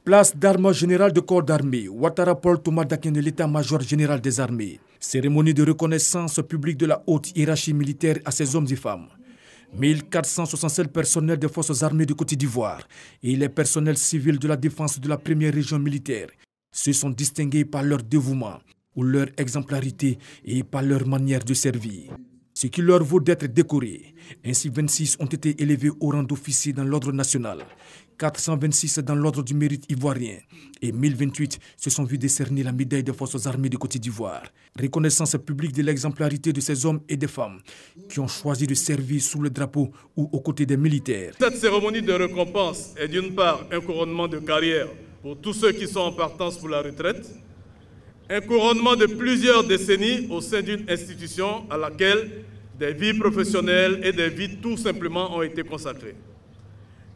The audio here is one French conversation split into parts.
Place d'armes générales de corps d'armée, Ouattara Paul Thomas Dakene, l'état-major général des armées. Cérémonie de reconnaissance publique de la haute hiérarchie militaire à ces hommes et femmes. 1467 personnels des forces armées de Côte d'Ivoire et les personnels civils de la défense de la première région militaire se sont distingués par leur dévouement ou leur exemplarité et par leur manière de servir. Ce qui leur vaut d'être décorés. Ainsi, 26 ont été élevés au rang d'officier dans l'ordre national, 426 dans l'ordre du mérite ivoirien et 1028 se sont vus décerner la médaille des forces armées de Côte d'Ivoire. Reconnaissance publique de l'exemplarité de ces hommes et des femmes qui ont choisi de servir sous le drapeau ou aux côtés des militaires. Cette cérémonie de récompense est d'une part un couronnement de carrière pour tous ceux qui sont en partance pour la retraite, un couronnement de plusieurs décennies au sein d'une institution à laquelle des vies professionnelles et des vies tout simplement ont été consacrées.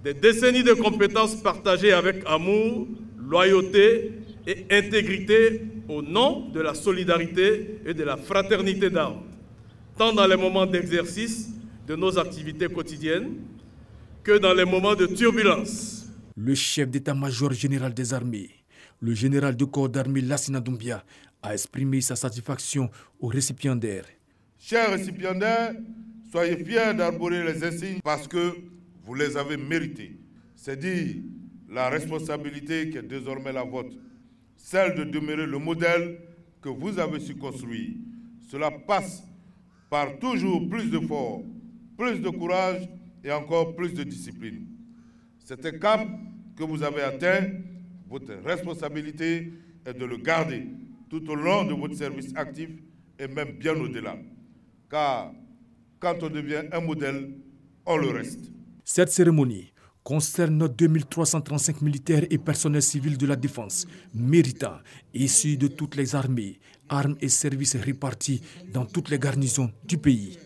Des décennies de compétences partagées avec amour, loyauté et intégrité au nom de la solidarité et de la fraternité d'armes, tant dans les moments d'exercice de nos activités quotidiennes que dans les moments de turbulence. Le chef d'état-major général des armées, le général de corps d'armée Lassina Doumbia, a exprimé sa satisfaction aux récipiendaires. Chers récipiendaires, soyez fiers d'arborer les insignes parce que vous les avez mérités. C'est dire la responsabilité qui est désormais la vôtre, celle de demeurer le modèle que vous avez su construire. Cela passe par toujours plus d'efforts, plus de courage et encore plus de discipline. C'est un cap que vous avez atteint. Votre responsabilité est de le garder tout au long de votre service actif et même bien au-delà. Car quand on devient un modèle, on le reste. Cette cérémonie concerne 2335 militaires et personnels civils de la défense, méritants, issus de toutes les armées, armes et services répartis dans toutes les garnisons du pays.